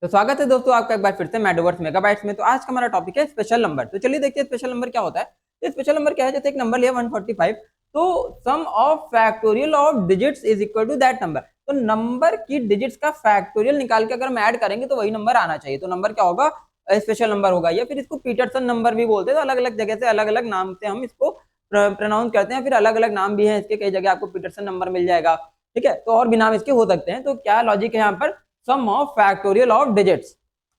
तो स्वागत है दोस्तों आपका एक बार फिर से मैडवर्स मेगाबाइट्स में। तो आज का हमारा टॉपिक है स्पेशल नंबर। तो चलिए देखते हैं स्पेशल नंबर क्या होता है। तो स्पेशल नंबर क्या है, जैसे एक नंबर लिया 145, तो sum of factorial of digits is equal to that number. तो नंबर की डिजिट्स का फैक्टोरियल निकाल के अगर हम ऐड करेंगे तो वही नंबर आना चाहिए। तो नंबर क्या होगा, स्पेशल नंबर होगा, या फिर इसको पीटरसन नंबर भी बोलते हैं। तो अलग अलग जगह से अलग अलग नाम से हम इसको प्रोनाउंस करते हैं, फिर अलग अलग नाम भी है इसके, कई जगह आपको पीटरसन नंबर मिल जाएगा। ठीक है, तो और भी नाम इसके हो सकते हैं। तो क्या लॉजिक है यहाँ पर, सम ऑफ फैक्टोरियल ऑफ डिजिट्स।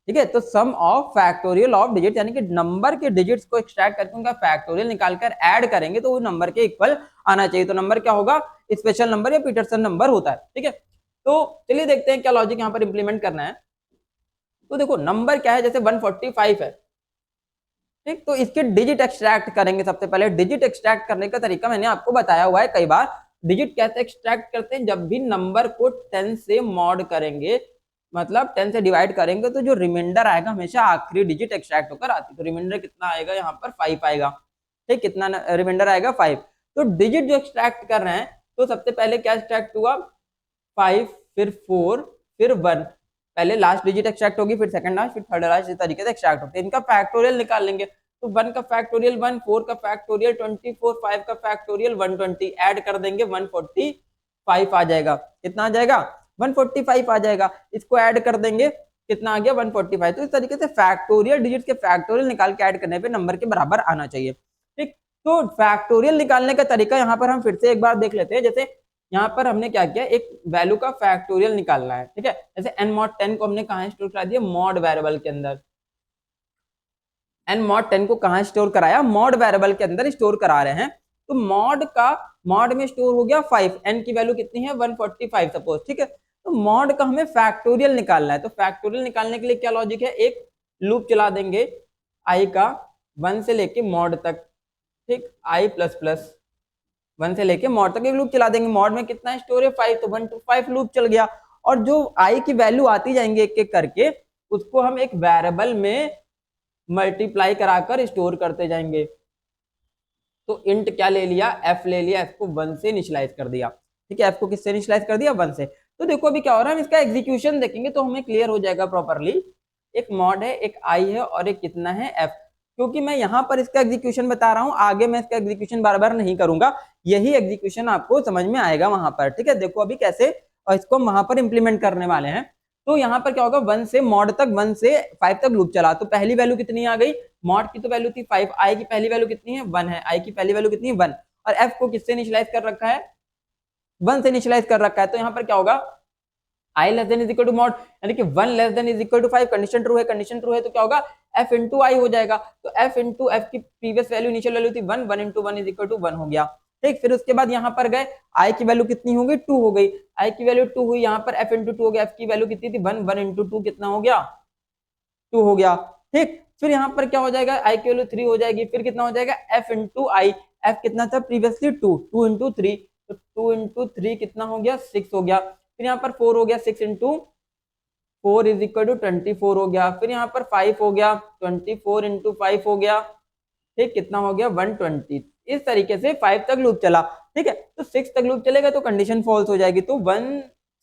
ठीक है, तो sum of factorial of digit यानी कि नंबर के डिजिट्स को एक्सट्रैक्ट करके उनका फैक्टोरियल निकालकर ऐड करेंगे तो वो नंबर के इक्वल आना चाहिए। तो नंबर क्या होगा, स्पेशल नंबर या पीटरसन नंबर होता है। ठीक है, तो चलिए देखते हैं क्या लॉजिक यहाँ पर इंप्लीमेंट करना है। तो देखो नंबर क्या है, जैसे 145 है, ठीक, तो इसके डिजिट एक्सट्रैक्ट करेंगे। सबसे पहले डिजिट एक्सट्रैक्ट करने का तरीका मैंने आपको बताया हुआ है कई बार। डिजिट कैसे एक्सट्रैक्ट करते हैं, जब भी नंबर को 10 से मॉड करेंगे, मतलब 10 से डिवाइड करेंगे, तो जो रिमाइंडर आएगा हमेशा आखिरी डिजिट एक्सट्रैक्ट होकर आती है। तो रिमाइंडर कितना आएगा, यहाँ पर 5 आएगा। ठीक, कितना रिमाइंडर आएगा, 5। तो डिजिट जो एक्सट्रैक्ट कर रहे हैं, तो सबसे पहले क्या एक्सट्रैक्ट हुआ, 5, फिर 4, फिर 1। पहले लास्ट डिजिट एक्सट्रैक्ट होगी, फिर सेकंड लास्ट, फिर थर्ड लास्ट, इस तरीके से एक्सट्रैक्ट होते हैं। इनका फैक्टोरियल निकाल लेंगे। तो 1 का फैक्टोरियल 1, 4 का फैक्टोरियल 24, 5 का फैक्टोरियल 120, ऐड कर देंगे 145 आ जाएगा। कितना आ जाएगा, 145 आ जाएगा। इसको ऐड कर देंगे, कितना आ गया, 145। तो इस तरीके से फैक्टोरियल डिजिट के फैक्टोरियल निकाल के ऐड करने पे नंबर के बराबर आना चाहिए। ठीक, तो फैक्टोरियल निकालने का तरीका यहाँ पर हम फिर से एक बार देख लेते हैं। जैसे यहाँ पर हमने क्या किया, एक वैल्यू का फैक्टोरियल निकालना है। ठीक है, जैसे n mod 10 को हमने कहाँ स्टोर करा दिया, मॉड वेरिएबल के अंदर। n mod 10 को कहाँ स्टोर कराया, मॉड वेरिएबल के अंदर स्टोर करा रहे हैं। तो मॉड में स्टोर हो गया 5, n की वैल्यू कितनी है, 145 सपोज। ठीक है, तो मॉड का हमें फैक्टोरियल निकालना है। तो फैक्टोरियल निकालने के लिए क्या लॉजिक है, एक लूप चला देंगे i का 1 से लेके मॉड तक। ठीक, i प्लस प्लस 1 से लेके मॉड तक एक लूप चला देंगे। मॉड में कितना स्टोर है, 5, तो 1 to 5 लूप चल गया। और जो i की वैल्यू आती जाएंगे एक एक करके, उसको हम एक वेरिएबल में मल्टीप्लाई कराकर स्टोर करते जाएंगे। तो इंट क्या ले लिया, f ले लिया, f को 1 से इनिशियलाइज कर दिया। ठीक है, f को किससे इनिशियलाइज कर दिया, 1 से। तो देखो अभी क्या हो रहा है, हम इसका एग्जीक्यूशन देखेंगे तो हमें क्लियर हो जाएगा प्रॉपरली। एक मॉड है, एक i है, और एक कितना है, f। क्योंकि मैं यहाँ पर इसका एग्जीक्यूशन बता रहा हूँ, आगे मैं इसका एग्जीक्यूशन बार बार नहीं करूंगा, यही एग्जीक्यूशन आपको समझ में आएगा वहां पर। ठीक है, देखो अभी कैसे और इसको हम वहां पर इंप्लीमेंट करने वाले हैं। तो यहाँ पर क्या होगा, 1 से मॉड तक, 1 से 5 तक लूप चला। तो पहली वैल्यू कितनी आ गई, मॉड की तो वैल्यू थी 5, आई की पहली वैल्यू कितनी है, 1 है। आई की पहली वैल्यू कितनी है, 1। और एफ को किससे इनिशियलाइज कर रखा है, 1 से इनिशियलाइज कर रखा है। तो यहाँ पर क्या होगा, i less than is equal to mod, यानी कि 1 less than is equal to 5। Condition true है, कंडीशन ट्रू है, तो क्या होगा, f इंटू आई हो जाएगा। तो f इंटू एफ की प्रीवियस वैल्यू, इनिशियल वैल्यू थी 1, 1 इंटू 1 इज इक्वल टू 1 हो गया। ठीक, फिर उसके बाद यहाँ पर गए, i की वैल्यू कितनी होगी, 2 हो गई। i की वैल्यू 2 हुई, यहाँ पर f इंटू 2 हो गया। f की वैल्यू कितनी थी, 1, 1 इंटू 2 कितना हो गया, 2 हो गया। ठीक, फिर यहाँ पर क्या हो जाएगा, i की वैल्यू 3 हो जाएगी। फिर कितना हो जाएगा, f इंटू आई, f कितना था प्रीवियसली 2, 2 इंटू 3, तो 2 इंटू 3 कितना हो गया, 6 हो गया। फिर यहाँ पर 4 हो गया, 6 इंटू 4 इज इक्वल टू 24 हो गया। फिर यहाँ पर 5 हो गया, 24 इंटू 5 हो गया। ठीक, कितना हो गया, 120। इस तरीके से 5 तक लूप चला। ठीक है, तो 6 तक लूप चलेगा तो कंडीशन फॉल्स हो जाएगी। तो 1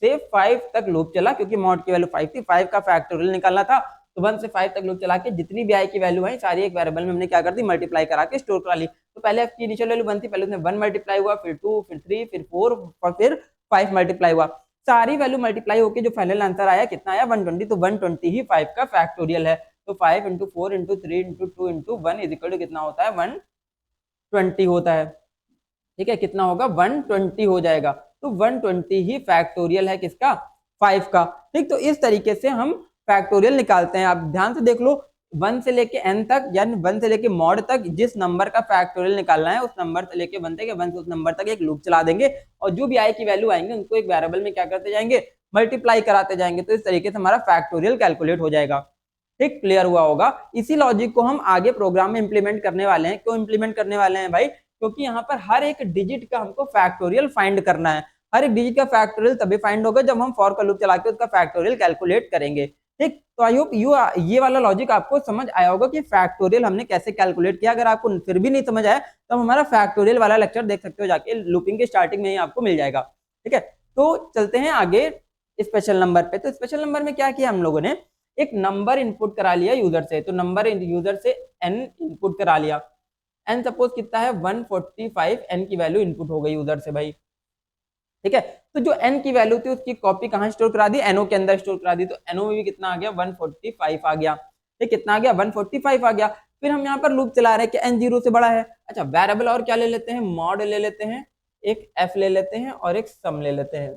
से 5 तक लूप चला, क्योंकि मॉड की वैल्यू 5 थी, 5 का फैक्टोरियल निकालना था। तो 1 से 5 तक लूप चला के जितनी भी आई की वैल्यू है सारी एक वेरिएबल में हमने क्या कर दी, मल्टीप्लाई करा के स्टोर करा ली। तो पहले एफ की इनिशियल वैल्यू 1 थी, पहले उसमें 1 मल्टीप्लाई हुआ, फिर 2, फिर 3, फिर 4, और फिर 5 मल्टीप्लाई हुआ। सारी वैल्यू मल्टीप्लाई होकर जो फाइनल आंसर आया कितना आया, 120। तो 120 ही 5 का फैक्टोरियल है। तो 5 into 4 into 3 into 2 into 1 is equal to कितना होता है, 120 होता है। ठीक है, कितना होगा, 120 हो जाएगा। तो 120 ही फैक्टोरियल है किसका, 5 का। ठीक, तो इस तरीके से हम फैक्टोरियल निकालते हैं। आप ध्यान से देख लो, 1 से लेके n तक, यानी 1 से लेके मॉड तक जिस नंबर का फैक्टोरियल निकालना है, उस नंबर से लेके 1 तक, 1 से उस नंबर तक एक लूप चला देंगे, और जो भी आई की वैल्यू आएंगे उनको एक वेरिएबल में क्या करते जाएंगे, मल्टीप्लाई कराते जाएंगे। तो इस तरीके से हमारा फैक्टोरियल कैलकुलेट हो जाएगा। ठीक, क्लियर हुआ होगा। इसी लॉजिक को हम आगे प्रोग्राम में इंप्लीमेंट करने वाले हैं। क्यों इंप्लीमेंट करने वाले हैं भाई, क्योंकि यहाँ पर हर एक डिजिट का हमको फैक्टोरियल फाइंड करना है। हर एक डिजिट का फैक्टोरियल तभी फाइंड होगा जब हम फॉर का लूप चला के उसका फैक्टोरियल कैलकुलेट करेंगे। ठीक, तो आई होप ये वाला लॉजिक आपको समझ आया होगा कि फैक्टोरियल हमने कैसे कैलकुलेट किया। अगर आपको फिर भी नहीं समझ आया तो हमारा फैक्टोरियल वाला लेक्चर देख सकते हो जाके, लूपिंग के स्टार्टिंग में ही आपको मिल जाएगा। ठीक है, तो चलते हैं आगे स्पेशल नंबर पे। तो स्पेशल नंबर में क्या किया हम लोगों ने, एक नंबर इनपुट करा लिया यूजर से, तो नंबर यूजर से n इनपुट करा लिया, n सपोज कितना है 145, n की वैल्यू इनपुट हो गई यूजर से भाई, ठीक है। तो जो n की वैल्यू थी उसकी कॉपी कहाँ स्टोर करा दी, NO के अंदर स्टोर करा दी, तो NO में भी कितना आ गया 145 आ गया, ठीक, कितना आ गया 145 आ गया। फिर हम यहाँ पर लूप चला रहे हैं कि n 0 से बड़ा है। अच्छा वेरिएबल और क्या ले लेते हैं, मॉड ले लेते हैं, एक f ले लेते हैं और एक सम ले लेते हैं,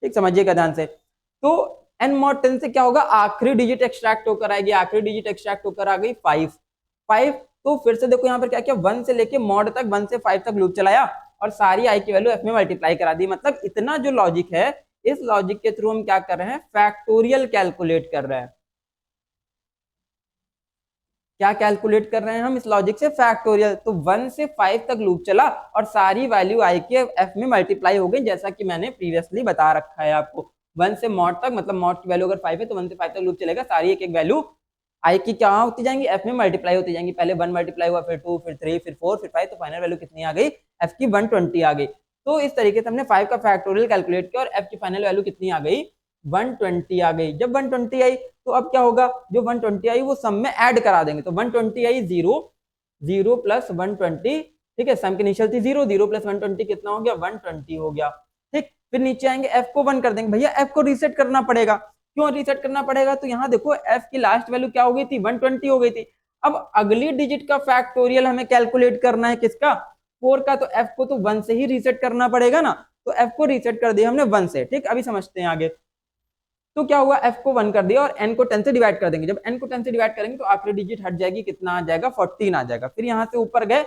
ठीक, समझिएगा ध्यान से। तो n mod 10 से क्या होगा, आखिरी डिजिट एक्सट्रैक्ट होकर आएगी, आखिरी डिजिट एक्सट्रैक्ट होकर आ गई 5। तो फिर से देखो यहाँ पर क्या किया, 1 से लेके मॉड तक, 1 से 5 तक लूप चलाया और सारी i की वैल्यू f में मल्टीप्लाई करा दी। मतलब इतना जो लॉजिक है, इस लॉजिक के थ्रू हम क्या कर रहे हैं, फैक्टोरियल कैलकुलेट कर रहे हैं। क्या कैलकुलेट कर रहे हैं हम इस लॉजिक से, फैक्टोरियल। तो 1 से 5 तक लूप चला और सारी वैल्यू i के f में मल्टीप्लाई हो गई, जैसा कि मैंने प्रीवियसली बता रखा है आपको। 1 से मॉड तक, मतलब मॉड की वैल्यू अगर 5 है तो 1 से 5 तक लूप चलेगा, सारी एक एक वैल्यू i की क्या होती जाएंगी, f में मल्टीप्लाई होती जाएंगी। पहले 1 मल्टीप्लाई हुआ, फिर 2, फिर 3, फिर 4, फिर 5, तो फाइनल वैल्यू कितनी आ गई, f की 120 आ गई। तो इस तरीके से हमने 5 का फैक्टोरियल कैलकुलेट किया और f की फाइनल वैल्यू कितनी आ गई, 120 आ गई। जब 120 आई तो अब क्या होगा, जो 120 आई वो सम में ऐड करा देंगे, तो 120 आई 0, 0 प्लस 120, ठीक है, सम की इनिशियल थी 0, 0 प्लस 120 कितना हो गया, 120 हो गया, ठीक। फिर नीचे आएंगे, f को 1 कर देंगे, भैया f को रीसेट करना पड़ेगा। क्यों रीसेट करना पड़ेगा, तो यहाँ देखो f की लास्ट वैल्यू क्या हो गई थी, 120 हो गई थी। अब अगली डिजिट का फैक्टोरियल हमें कैलकुलेट करना है, किसका, 4 का, तो f को तो 1 से ही रीसेट करना पड़ेगा ना, तो f को रीसेट कर दिया हमने 1 से, ठीक। अभी समझते हैं आगे। तो क्या हुआ, f को 1 कर दिया और n को 10 से डिवाइड कर देंगे। जब n को 10 से डिवाइड करेंगे तो आखिरी डिजिट हट जाएगी, कितना आ जाएगा, 14 आ जाएगा। फिर यहाँ से ऊपर गए,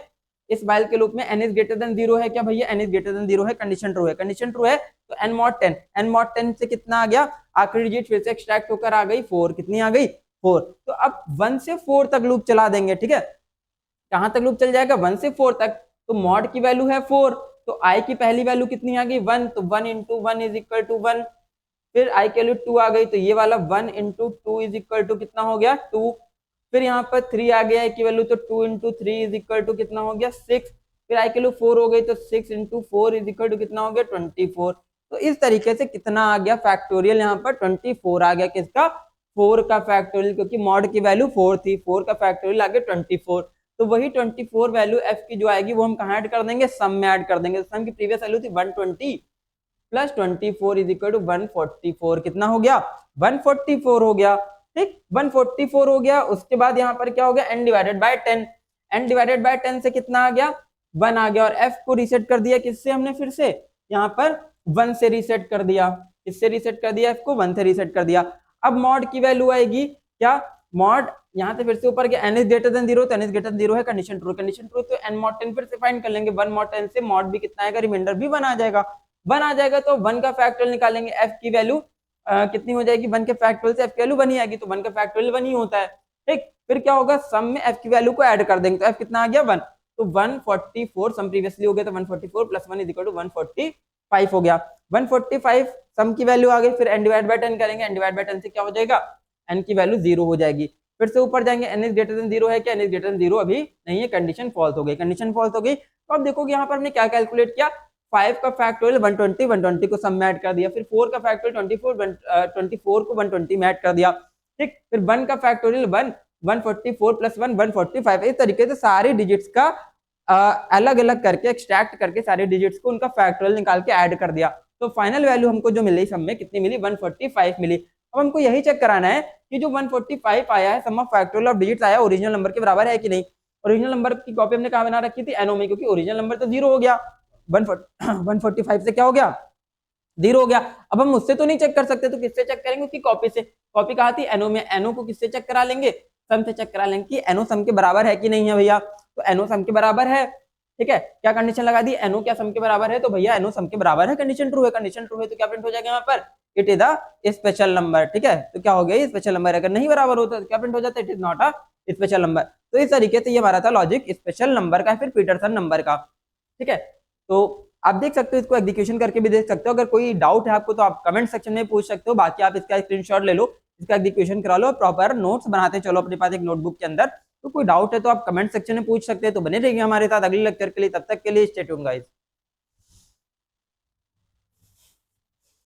इस वाइल के लूप में n इज ग्रेटर देन 0 है क्या भैया, n इज ग्रेटर देन 0 है, कंडीशन ट्रू है, कंडीशन ट्रू है, तो n mod 10, n mod 10 से कितना आ गया, आखिरी डिजिट फिर से एक्सट्रैक्ट होकर आ गई 4, कितनी आ गई 4। तो अब 1 से 4 तक लूप चला देंगे, ठीक है। कहां तक लूप चल जाएगा, 1 से 4 तक। तो मॉड की वैल्यू है 4, तो i की पहली वैल्यू कितनी आ गई 1, तो 1 इंटू 1 इज इक्वल टू 1। फिर i की वैल्यू 2 आ गई, तो ये वाला 1 इंटू 2 इज इक्वल टू कितना हो गया 2। फिर यहाँ पर 3 आ गया i की वैल्यू, तो 2 इंटू 3 इज इक्वल टू कितना हो गया 6। फिर i की वैल्यू 4 हो गई, तो 6 इंटू 4 इज इक्वल टू कितना हो गया 24। तो इस तरीके से कितना आ गया फैक्टोरियल, यहाँ पर 24 आ गया, किसका, 4 का फैक्टोरियल, क्योंकि मॉड की वैल्यू 4 थी, 4 का फैक्टोरियल आ गया 24। तो वही 24 वैल्यू f की जो आएगी वो हम कहाँ ऐड कर देंगे, सम में ऐड कर देंगे। सम की प्रीवियस वैल्यू थी 120 प्लस 24 इज इक्वल टू 144, कितना हो गया 144 हो गया, ठीक, 144 हो गया। उसके बाद यहाँ पर क्या हो गया, n divided by 10, n divided by 10 से कितना आ गया 1 आ गया, और f को रीसेट कर दिया किससे हमने, फिर से यहाँ पर 1 से रीसेट कर दिया, किससे रीसेट कर दिया, f को 1 से रीसेट कर दिया। अब मॉड की वैल्यू आएगी क्या, मॉड यहाँ से फिर से ऊपर गया, n इज ग्रेटर देन 0, तो n इज ग्रेटर देन 0 है, कंडीशन ट्रू, कंडीशन ट्रू, तो n mod 10 फिर से फाइंड कर लेंगे, 1 mod 10 से मॉड भी कितना आएगा, रिमाइंडर भी 1 आ जाएगा, 1 आ जाएगा। तो 1 का फैक्टोरियल निकालेंगे, f की वैल्यू कितनी हो जाएगी, 1 के फैक्टोरियल से f की वैल्यू 1 ही आएगी, तो 1 का फैक्टोरियल 1 ही होता है, ठीक। फिर क्या होगा, सम में f की वैल्यू को ऐड कर देंगे, तो f कितना आ गया 1, तो 144, सम प्रीवियसली हो गया, तो 144 प्लस 1 इज इक्वल टू 145 हो गया, 145 सम की वैल्यू आ गई। फिर n डिवाइड बाय 10 करेंगे, n डिवाइड बाय 10 से क्या हो जाएगा, n की वैल्यू 0 हो जाएगी। फिर से ऊपर जाएंगे, n इज ग्रेटर देन 0 है क्या, n इज ग्रेटर देन 0 अभी नहीं है, कंडीशन फॉल्स हो गई, कंडीशन फॉल्स हो गई। तो अब देखोगे यहाँ पर हमने क्या कैलकुलेट किया, 5 का फैक्टोरियल 120, 120 को सम में ऐड कर दिया, फिर 4 का फैक्टोरियल 24 को 120 में ऐड कर दिया, ठीक। फिर 1 का फैक्टोरियल 1, 144 प्लस 1 145। इस तरीके से सारे डिजिट्स का अलग अलग करके एक्सट्रैक्ट करके सारे डिजिट्स को उनका फैक्टोरियल निकाल के ऐड कर दिया। तो फाइनल वैल्यू हमको जो मिली सम में कितनी मिली, 145 मिली। अब हमको यही चेक कराना है कि जो 145 आया है, सम ऑफ फैक्टोरियल ऑफ डिजिट्स आया, ओरिजिनल नंबर के बराबर है कि नहीं। ओरिजिनल नंबर की कॉपी हमने कहाँ बना रखी थी, एनो में, क्योंकि ओरिजिनल नंबर तो 0 हो गया, 145 से क्या हो गया 0 हो गया। अब हम उससे तो नहीं चेक कर सकते, तो किससे चेक करेंगे, उसकी कॉपी से। कॉपी कहाँ थी, एनो में, एनो को किससे चेक करा लेंगे, सम से चेक करा लेंगे कि एनो सम के बराबर है कि नहीं है भैया। तो एनो सम के बराबर है, ठीक है, क्या कंडीशन लगा दी, एनो क्या सम के बराबर है, तो भैया एनो सम के बराबर है, कंडीशन ट्रू है, कंडीशन ट्रू है, तो क्या प्रिंट हो जाएगा यहाँ पर, it is a special number, ठीक है। तो क्या हो गया, स्पेशल नंबर। अगर नहीं बराबर होता तो क्या प्रिंट हो जाता है, it is not a special number. तो इस तरीके से ये हमारा था लॉजिक स्पेशल नंबर का, फिर पीटरसन नंबर का, ठीक है। तो आप देख सकते हो, इसको एग्जीक्यूशन करके भी देख सकते हो। अगर कोई डाउट है आपको तो आप कमेंट सेक्शन में पूछ सकते हो, बाकी आप इसका स्क्रीनशॉट ले लो, इसका एग्जीक्यूशन करा लो, प्रॉपर नोट्स बनाते चलो अपने पास एक नोटबुक के अंदर। तो कोई डाउट है तो आप कमेंट सेक्शन में पूछ सकते हैं। तो बने रहिए हमारे साथ अगले लेक्चर के लिए, तब तक के लिए स्टे ट्यून्ड गाइस।